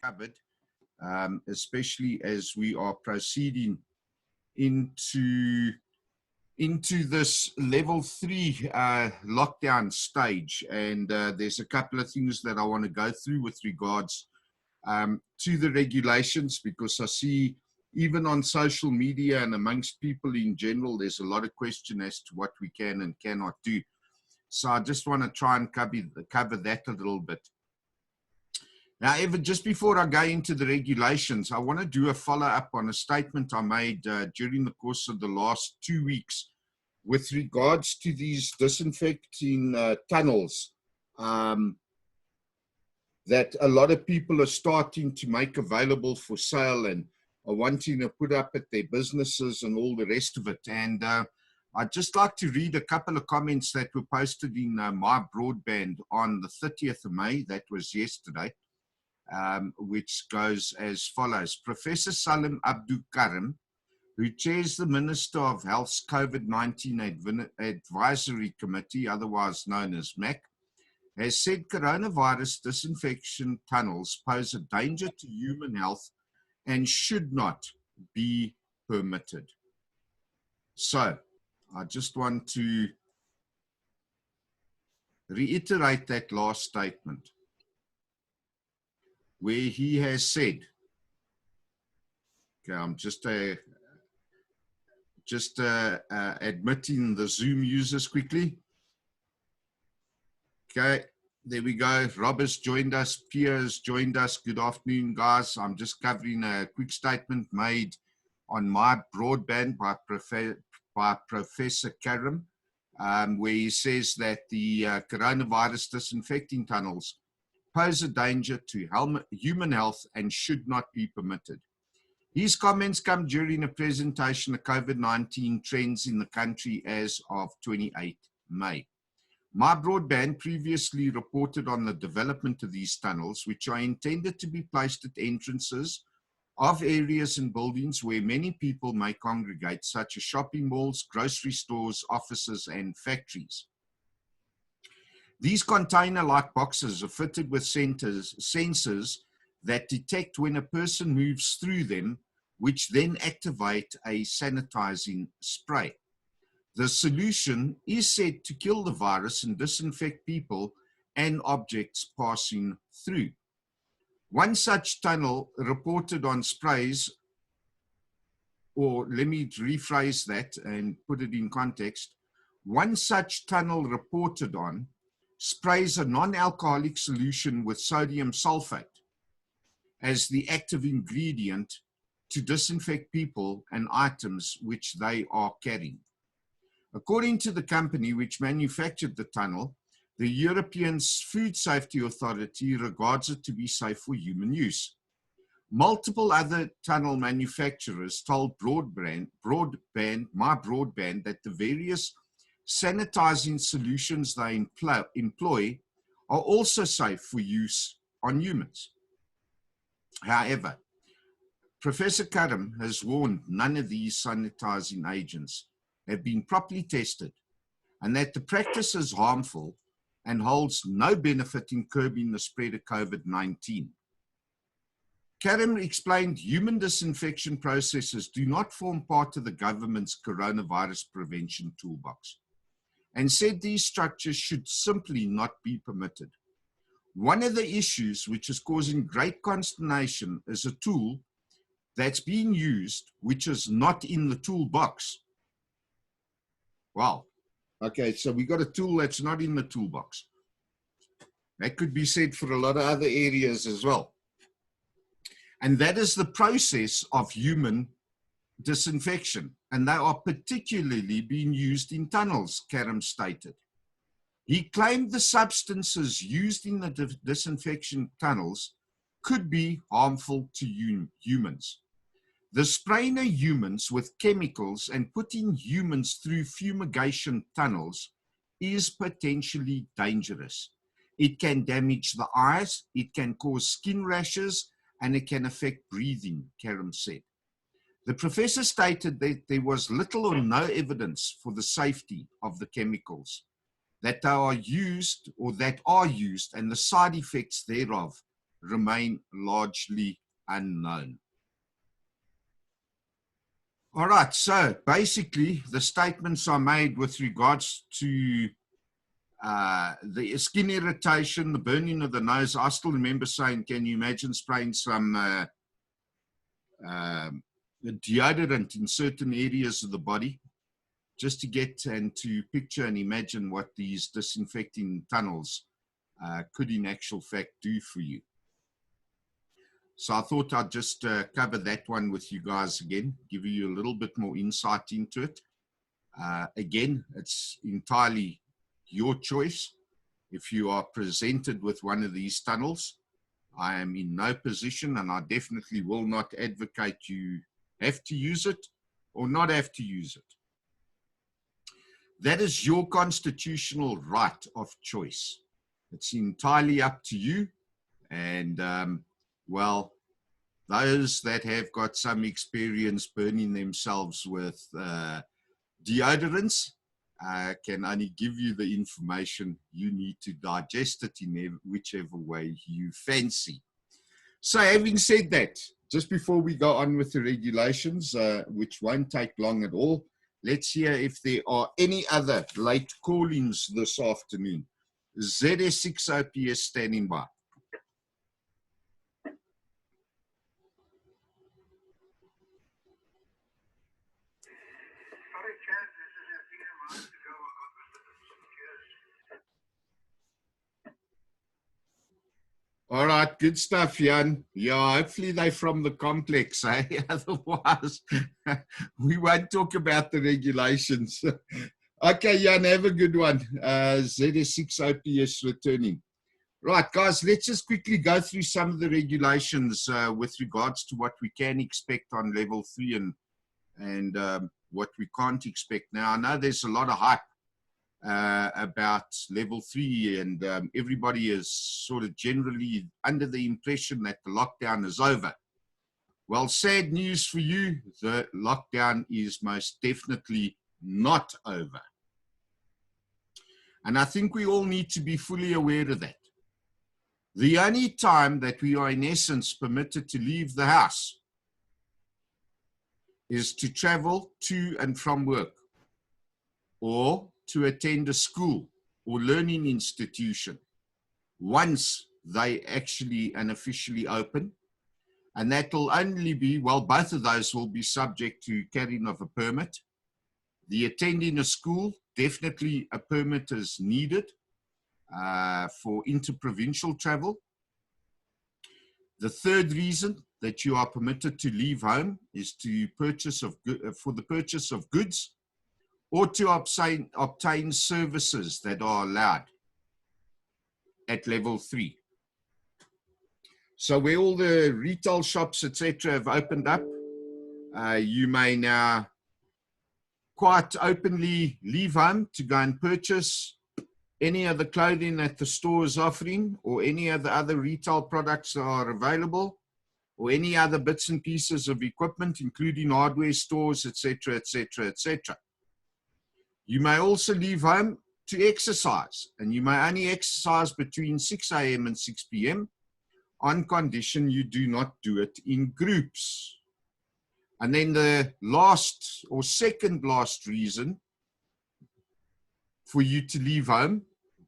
Covered, especially as we are proceeding into this level 3 lockdown stage. And there's a couple of things that I want to go through with regards to the regulations, because I see even on social media and amongst people in general, there's a lot of question as to what we can and cannot do. So I just want to try and cover that a little bit. Now, Evan, just before I go into the regulations, I want to do a follow-up on a statement I made during the course of the last 2 weeks with regards to these disinfecting tunnels that a lot of people are starting to make available for sale and are wanting to put up at their businesses and all the rest of it. And I'd just like to read a couple of comments that were posted in my broadband on the 30th of May, that was yesterday. Which goes as follows. Professor Salim Abdul Karim, who chairs the Minister of Health's COVID-19 Advisory Committee, otherwise known as MAC, has said coronavirus disinfection tunnels pose a danger to human health and should not be permitted. So, I just want to reiterate that last statement, where he has said, okay, I'm just admitting the Zoom users quickly. Okay, there we go. Robert's joined us, Piers joined us. Good afternoon, guys. I'm just covering a quick statement made on my broadband by Professor Karim, where he says that the coronavirus disinfecting tunnels pose a danger to human health and should not be permitted. His comments come during a presentation of COVID-19 trends in the country as of 28 May. My broadband previously reported on the development of these tunnels, which are intended to be placed at entrances of areas and buildings where many people may congregate, such as shopping malls, grocery stores, offices, and factories. These container-like boxes are fitted with sensors that detect when a person moves through them, which then activate a sanitizing spray. The solution is said to kill the virus and disinfect people and objects passing through. One such tunnel reported on sprays, or let me rephrase that and put it in context. One such tunnel reported on sprays a non-alcoholic solution with sodium sulfate as the active ingredient to disinfect people and items which they are carrying. According to the company which manufactured the tunnel, the European Food Safety Authority regards it to be safe for human use. Multiple other tunnel manufacturers told my broadband that the various sanitizing solutions they employ are also safe for use on humans. However, Professor Karim has warned none of these sanitizing agents have been properly tested and that the practice is harmful and holds no benefit in curbing the spread of COVID-19. Karim explained human disinfection processes do not form part of the government's coronavirus prevention toolbox, and said these structures should simply not be permitted. One of the issues which is causing great consternation is a tool that's being used which is not in the toolbox. Wow. Okay, so we got a tool that's not in the toolbox. That could be said for a lot of other areas as well. And that is the process of human disinfection, and they are particularly being used in tunnels, Karim stated. He claimed the substances used in the disinfection tunnels could be harmful to humans. The spraying of humans with chemicals and putting humans through fumigation tunnels is potentially dangerous. It can damage the eyes, it can cause skin rashes, and it can affect breathing, Karim said. The professor stated that there was little or no evidence for the safety of the chemicals that they are used or that are used, and the side effects thereof remain largely unknown. All right, so basically the statements are made with regards to the skin irritation, the burning of the nose. I still remember saying, can you imagine spraying some deodorant in certain areas of the body just to get and to picture and imagine what these disinfecting tunnels could in actual fact do for you. So I thought I'd just cover that one with you guys again, give you a little bit more insight into it. Again, it's entirely your choice. If you are presented with one of these tunnels, I am in no position, and I definitely will not advocate you have to use it or not have to use it. That is your constitutional right of choice. It's entirely up to you. And well, those that have got some experience burning themselves with deodorants can only give you the information. You need to digest it in whichever way you fancy. So having said that, just before we go on with the regulations, which won't take long at all, let's hear if there are any other late call-ins this afternoon. ZS6OPS standing by. All right, good stuff, Jan. Yeah, hopefully they're from the complex, eh? Otherwise, we won't talk about the regulations. Okay, Jan, have a good one. ZS6OPS returning. Right, guys, let's just quickly go through some of the regulations with regards to what we can expect on level 3 and what we can't expect. Now, I know there's a lot of hype about level 3, and everybody is sort of generally under the impression that the lockdown is over. Well, sad news for you, the lockdown is most definitely not over. And I think we all need to be fully aware of that. The only time that we are in essence permitted to leave the house is to travel to and from work, or to attend a school or learning institution once they actually and officially open. And that will only be, well, both of those will be subject to carrying of a permit. The attending a school, definitely a permit is needed for interprovincial travel. The third reason that you are permitted to leave home is to purchase of for the purchase of goods or to obtain services that are allowed at level 3. So where all the retail shops, etc., have opened up, you may now quite openly leave home to go and purchase any of the clothing that the store is offering, or any of the other retail products that are available, or any other bits and pieces of equipment, including hardware stores, etc., etc., etc. You may also leave home to exercise, and you may only exercise between 6 a.m. and 6 p.m. on condition you do not do it in groups. And then the last or second last reason for you to leave home,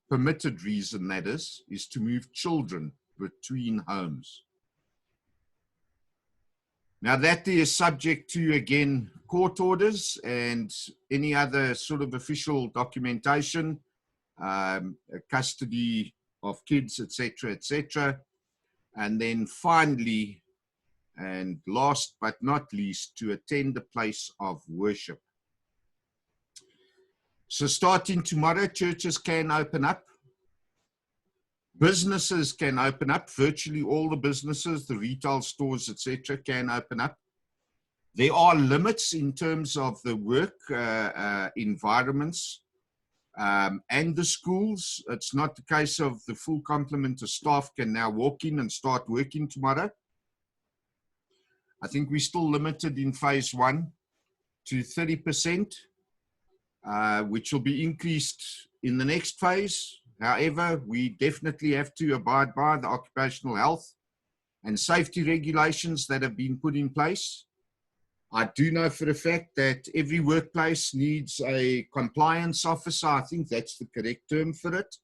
permitted reason that is to move children between homes. Now that is subject to, again, court orders and any other sort of official documentation, custody of kids, etc., etc. And then finally, and last but not least, to attend a place of worship. So starting tomorrow, churches can open up. Businesses can open up. Virtually all the businesses, the retail stores, etc., can open up. There are limits in terms of the work environments and the schools. It's not the case of the full complement of staff can now walk in and start working tomorrow. I think we're still limited in phase 1 to 30%, which will be increased In the next phase, however, we definitely have to abide by the occupational health and safety regulations that have been put in place. I do know for a fact that every workplace needs a compliance officer. I think that's the correct term for it.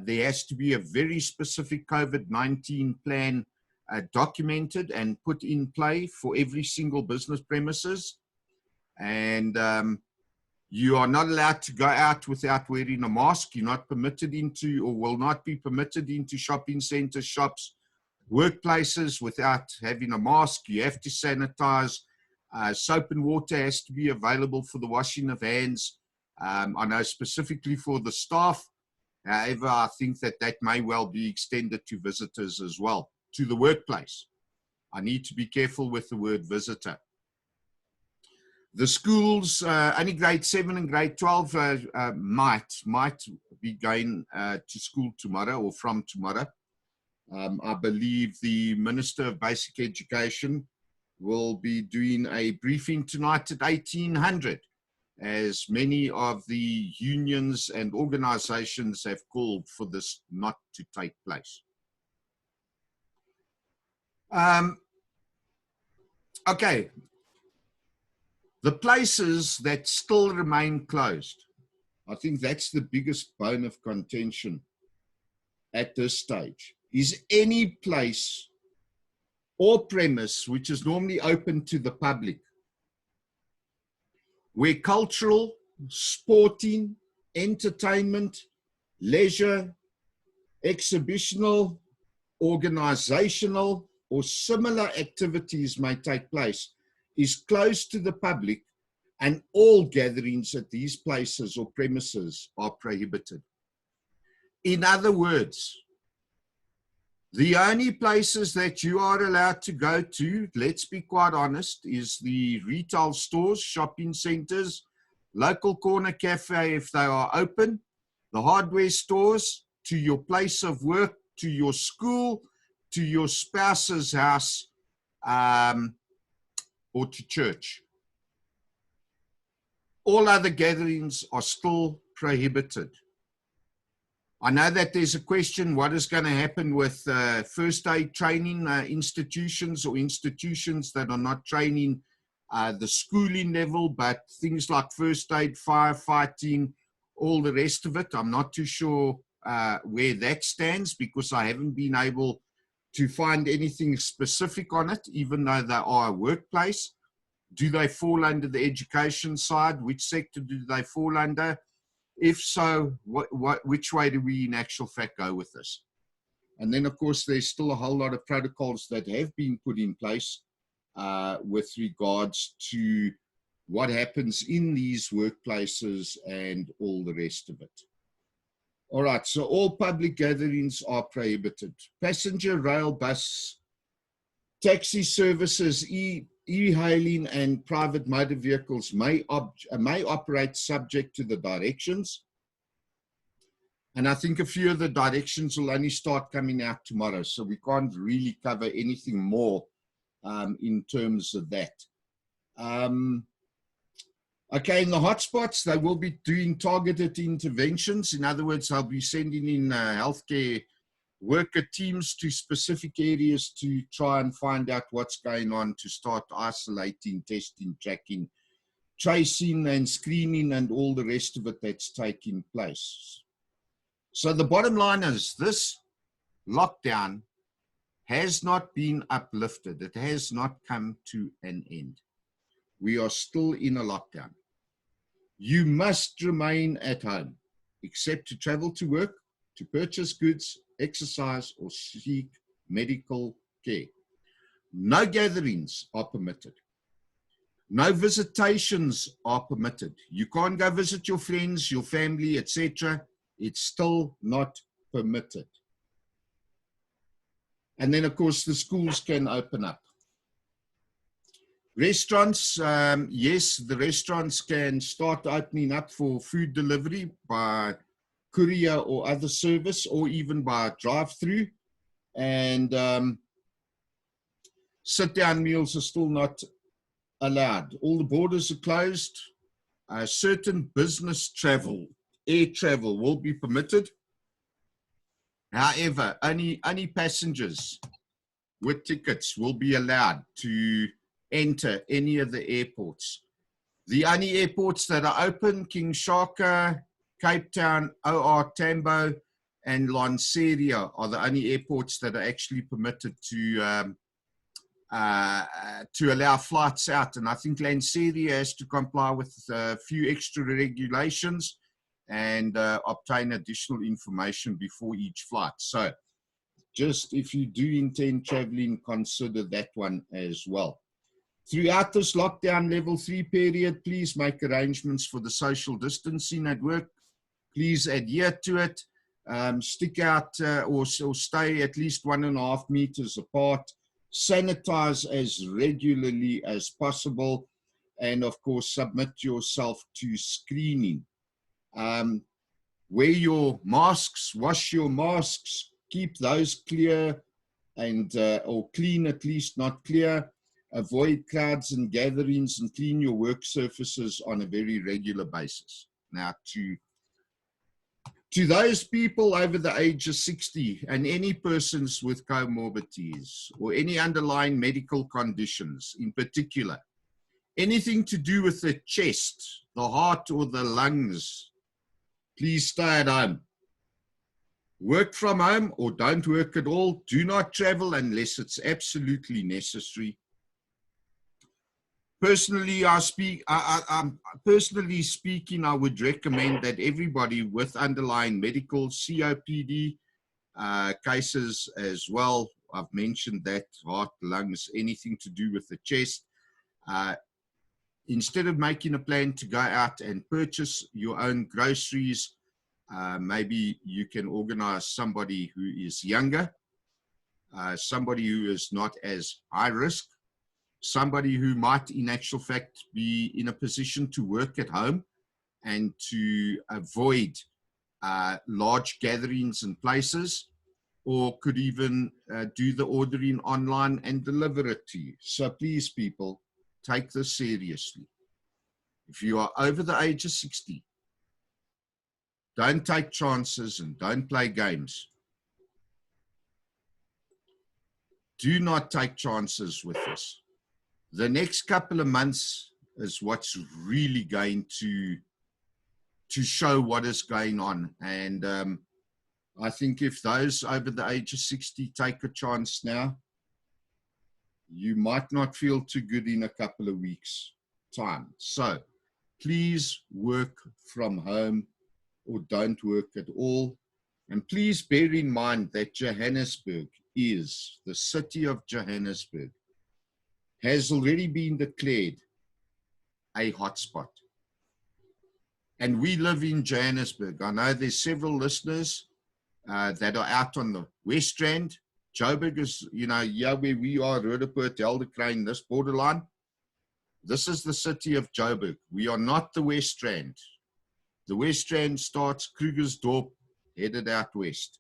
There has to be a very specific COVID-19 plan documented and put in play for every single business premises. And you are not allowed to go out without wearing a mask. You're not permitted into, or will not be permitted into, shopping centers, shops, workplaces without having a mask. You have to sanitize. Soap and water has to be available for the washing of hands. I know specifically for the staff. However, I think that that may well be extended to visitors as well, to the workplace. I need to be careful with the word visitor. The schools, only grade 7 and grade 12 might be going to school tomorrow or from tomorrow. I believe the Minister of Basic Education will be doing a briefing tonight at 1800, as many of the unions and organizations have called for this not to take place. Okay. The places that still remain closed, I think that's the biggest bone of contention at this stage, is any place or premise which is normally open to the public, where cultural, sporting, entertainment, leisure, exhibitional, organizational, or similar activities may take place, is closed to the public, and all gatherings at these places or premises are prohibited. In other words, the only places that you are allowed to go to, let's be quite honest, is the retail stores, shopping centers, local corner cafe if they are open, the hardware stores, to your place of work, to your school, to your spouse's house, or to church. All other gatherings are still prohibited. I know that there's a question, what is going to happen with first aid training institutions or institutions that are not training the schooling level, but things like first aid, firefighting, all the rest of it. I'm not too sure where that stands, because I haven't been able to find anything specific on it, even though they are a workplace. Do they fall under the education side? Which sector do they fall under? If so, which way do we in actual fact go with this? And then, of course, there's still a whole lot of protocols that have been put in place with regards to what happens in these workplaces and all the rest of it. All right, so all public gatherings are prohibited. Passenger rail, bus, taxi services, e-hailing and private motor vehicles may operate subject to the directions. And I think a few of the directions will only start coming out tomorrow, so we can't really cover anything more in terms of that. Okay, in the hotspots, they will be doing targeted interventions. In other words, they'll be sending in healthcare worker teams to specific areas to try and find out what's going on, to start isolating, testing, tracking, tracing and screening and all the rest of it that's taking place. So the bottom line is this lockdown has not been uplifted. It has not come to an end. We are still in a lockdown. You must remain at home, except to travel to work, to purchase goods, exercise, or seek medical care. No gatherings are permitted. No visitations are permitted. You can't go visit your friends, your family, etc. It's still not permitted. And then, of course, the schools can open up. Restaurants, yes, the restaurants can start opening up for food delivery by courier or other service, or even by drive-through. And sit-down meals are still not allowed. All the borders are closed. Certain business travel air travel will be permitted. However, only passengers with tickets will be allowed to enter any of the airports. The only airports that are open, King Shaka, Cape Town, OR Tambo, and Lanseria are the only airports that are actually permitted to allow flights out. And I think Lanseria has to comply with a few extra regulations and obtain additional information before each flight. So just if you do intend traveling, consider that one as well. Throughout this lockdown level 3 period, please make arrangements for the social distancing at work. Please adhere to it. Stick out or stay at least 1.5 meters apart. Sanitize as regularly as possible. And of course, submit yourself to screening. Wear your masks, wash your masks, keep those clear and or clean at least, not clear. Avoid crowds and gatherings and clean your work surfaces on a very regular basis. Now, to those people over the age of 60 and any persons with comorbidities or any underlying medical conditions in particular, anything to do with the chest, the heart, or the lungs, please stay at home. Work from home or don't work at all. Do not travel unless it's absolutely necessary. Personally, personally speaking, I would recommend that everybody with underlying medical COPD cases as well, I've mentioned that, heart, lungs, anything to do with the chest, instead of making a plan to go out and purchase your own groceries, maybe you can organize somebody who is younger, somebody who is not as high risk, somebody who might in actual fact be in a position to work at home and to avoid large gatherings and places, or could even do the ordering online and deliver it to you. So please, people, take this seriously. If you are over the age of 60, don't take chances and don't play games. Do not take chances with this. The next couple of months is what's really going to show what is going on. And I think if those over the age of 60 take a chance now, you might not feel too good in a couple of weeks' time. So please work from home or don't work at all. And please bear in mind that Johannesburg is, the city of Johannesburg, has already been declared a hotspot. And we live in Johannesburg. I know there's several listeners that are out on the West Rand. Joburg is, you know, yeah, where we are, Roodepoort, Helderkruin, this borderline. This is the city of Joburg. We are not the West Rand. The West Rand starts Krugersdorp, headed out west.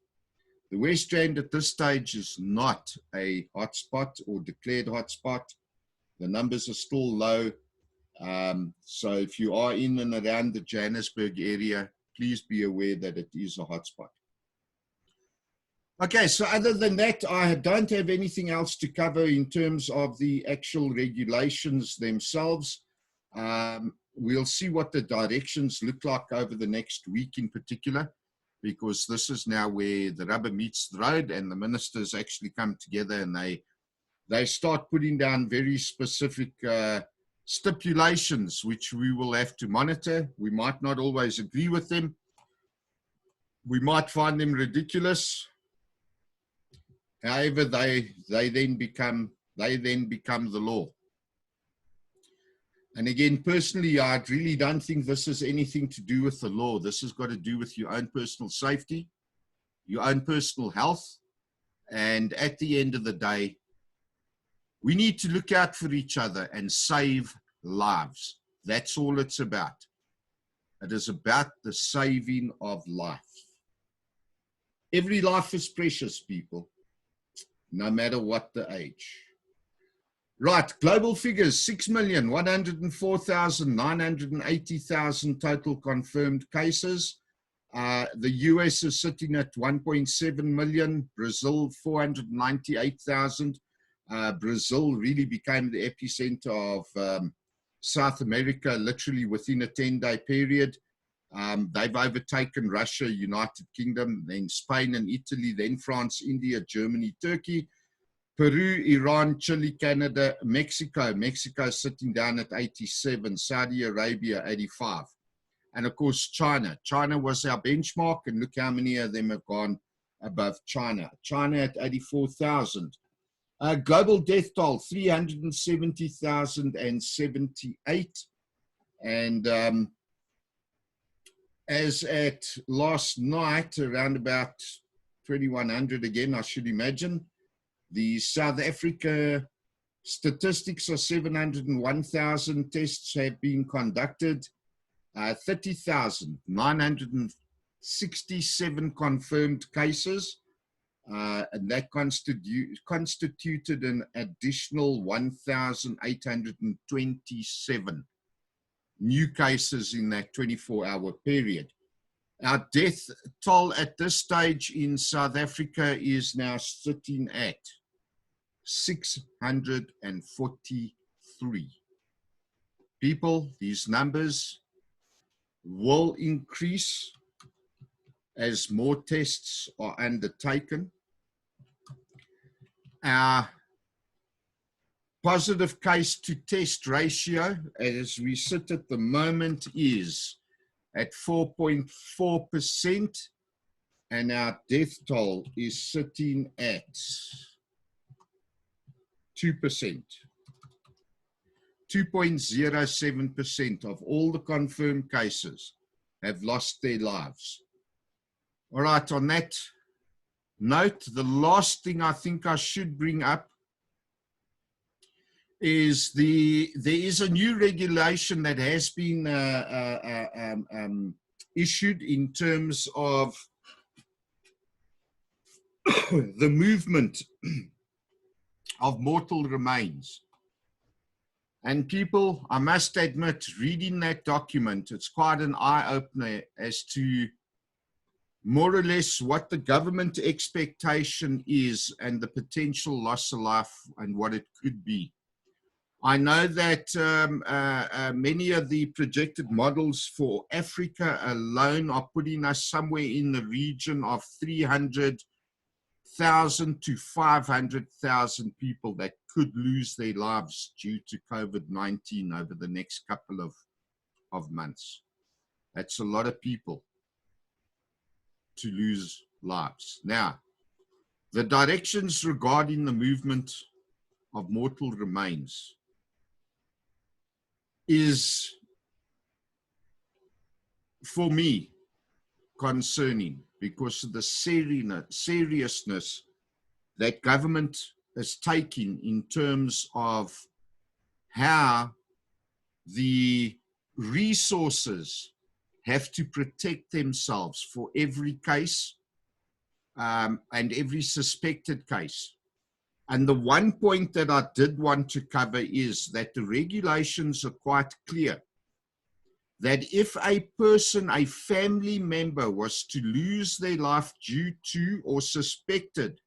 The West Rand at this stage is not a hotspot or declared hotspot. The numbers are still low. So if you are in and around the Johannesburg area, please be aware that it is a hotspot. Okay, so other than that, I don't have anything else to cover in terms of the actual regulations themselves. We'll see what the directions look like over the next week in particular, because this is now where the rubber meets the road and the ministers actually come together and they start putting down very specific stipulations, which we will have to monitor. We might not always agree with them. We might find them ridiculous. However, they then become the law. And again, personally, I really don't think this has anything to do with the law. This has got to do with your own personal safety, your own personal health. And at the end of the day, we need to look out for each other and save lives. That's all it's about. It is about the saving of life. Every life is precious, people, no matter what the age. Right, global figures, 6,104,980,000 total confirmed cases, The US is sitting at 1.7 million, Brazil 498,000. Brazil really became the epicenter of South America literally within a 10-day period. They've overtaken Russia, United Kingdom, then Spain and Italy, then France, India, Germany, Turkey, Peru, Iran, Chile, Canada, Mexico. Mexico sitting down at 87, Saudi Arabia 85. And of course, China. China was our benchmark, and look how many of them have gone above China. China at 84,000. Global death toll, 370,078. And as at last night, around about 2,100 again, I should imagine, the South Africa statistics are 701,000 tests have been conducted. 30,967 confirmed cases, and that constituted an additional 1,827 new cases in that 24-hour period. Our death toll at this stage in South Africa is now sitting at 643. People, these numbers will increase as more tests are undertaken. Our positive case to test ratio, as we sit at the moment, is at 4.4%, and our death toll is sitting at 2%. 2.07% of all the confirmed cases have lost their lives. All right, on that note, the last thing I think I should bring up is there is a new regulation that has been issued in terms of the movement of mortal remains. And people, I must admit, reading that document, it's quite an eye-opener as to more or less what the government expectation is and the potential loss of life and what it could be. I know that many of the projected models for Africa alone are putting us somewhere in the region of 300,000 to 500,000 people that could lose their lives due to COVID-19 over the next couple of months. That's a lot of people to lose lives. Now, the directions regarding the movement of mortal remains is, for me, concerning because of the seriousness that government is taking in terms of how the resources have to protect themselves for every case and every suspected case. And the one point that I did want to cover is that the regulations are quite clear that if a person, a family member, was to lose their life due to or suspected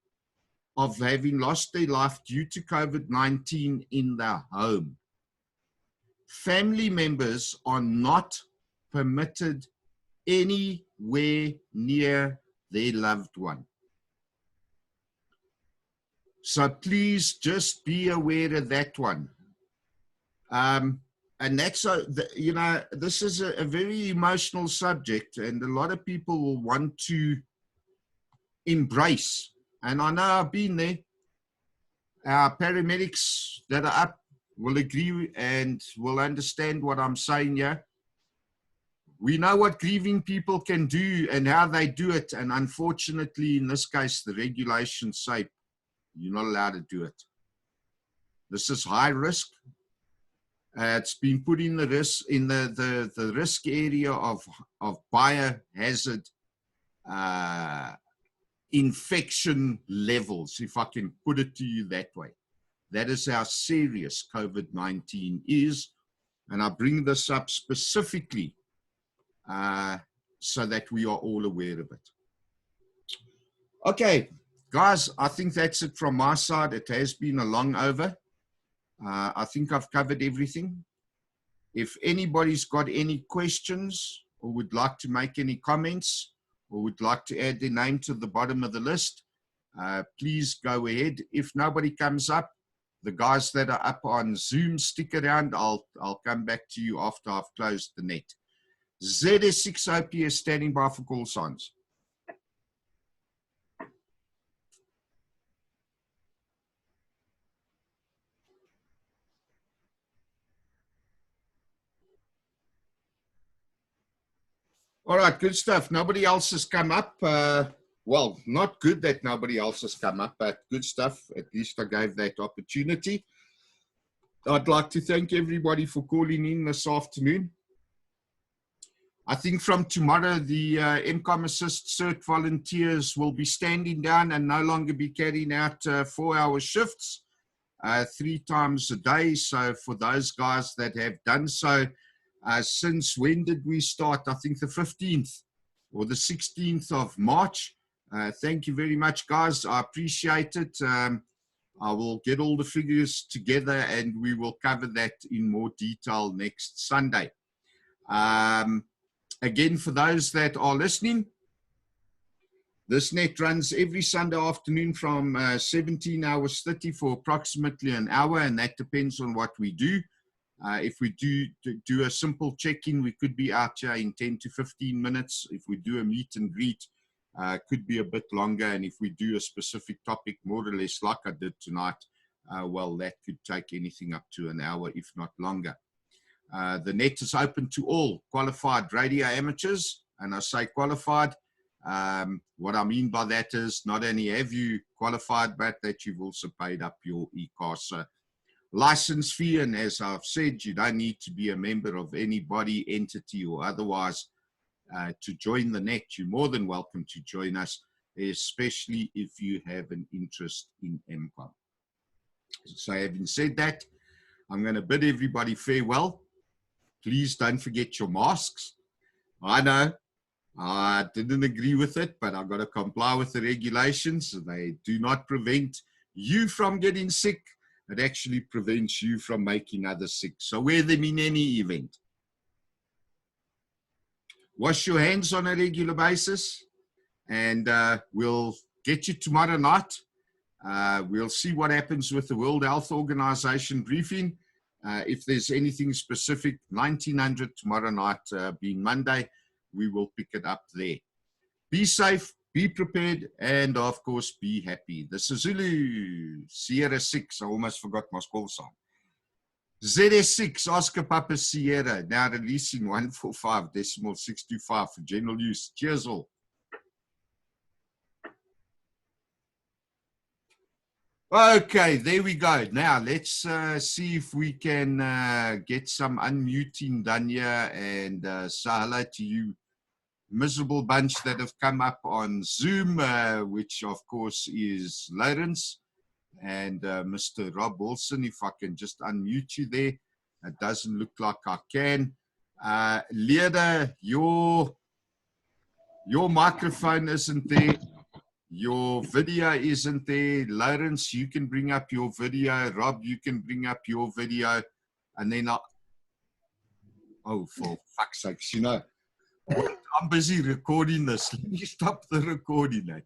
of having lost their life due to COVID-19 in their home, family members are not permitted anywhere near their loved one. So please just be aware of that one. And that's, you know, this is a very emotional subject, and a lot of people will want to embrace. And I know I've been there. Our paramedics that are up will agree and will understand what I'm saying here. We know what grieving people can do and how they do it. And unfortunately, in this case, the regulations say you're not allowed to do it. This is high risk. It's been put in the risk in the risk area of biohazard infection levels, if I can put it to you that way. That is how serious COVID-19 is. And I bring this up specifically so that we are all aware of it. Okay, guys, I think that's it from my side. It has been a long over. I think I've covered everything. If anybody's got any questions or would like to make any comments or would like to add their name to the bottom of the list, please go ahead. If nobody comes up, the guys that are up on Zoom, stick around. I'll come back to you after I've closed the net. ZS6OP is standing by for call signs. All right, good stuff. Nobody else has come up. Well, not good that nobody else has come up, but good stuff. At least I gave that opportunity. I'd like to thank everybody for calling in this afternoon. I think from tomorrow, the MCOM Assist Cert volunteers will be standing down and no longer be carrying out 4-hour shifts 3 times a day. So for those guys that have done so, since when did we start? I think the 15th or the 16th of March. Thank you very much, guys. I appreciate it. I will get all the figures together and we will cover that in more detail next Sunday. Again, for those that are listening, this net runs every Sunday afternoon from 17 hours 30 for approximately an hour, and that depends on what we do. If we do a simple check-in, we could be out here in 10 to 15 minutes. If we do a meet and greet, could be a bit longer. And if we do a specific topic, more or less like I did tonight, well, that could take anything up to an hour, if not longer. The net is open to all qualified radio amateurs. And I say qualified, what I mean by that is not only have you qualified, but that you've also paid up your ECRN license fee. And as I've said, you don't need to be a member of any body, entity, or otherwise to join the net. You're more than welcome to join us, especially if you have an interest in MCOM. So having said that, I'm going to bid everybody farewell. Please don't forget your masks. I know I didn't agree with it, but I've got to comply with the regulations. They do not prevent you from getting sick. It actually prevents you from making others sick. So wear them in any event. Wash your hands on a regular basis, and we'll get you tomorrow night. We'll see what happens with the World Health Organization briefing. If there's anything specific, 1900 tomorrow night, being Monday, we will pick it up there. Be safe, be prepared, and of course, be happy. This is Zulu, Sierra 6. I almost forgot my call sign. ZS6, Oscar Papa Sierra, now releasing 145.625 for general use. Cheers all. Okay, there we go. Now let's see if we can get some unmuting done here, and say hello to you miserable bunch that have come up on Zoom, which of course is Lawrence and Mr. Rob Wilson. If I can just unmute you there. It doesn't look like I can. Leda, your microphone isn't there. Your video isn't there. Lawrence, you can bring up your video. Rob, you can bring up your video. And then oh, for fuck's sakes, you know, I'm busy recording this. Let me stop the recording.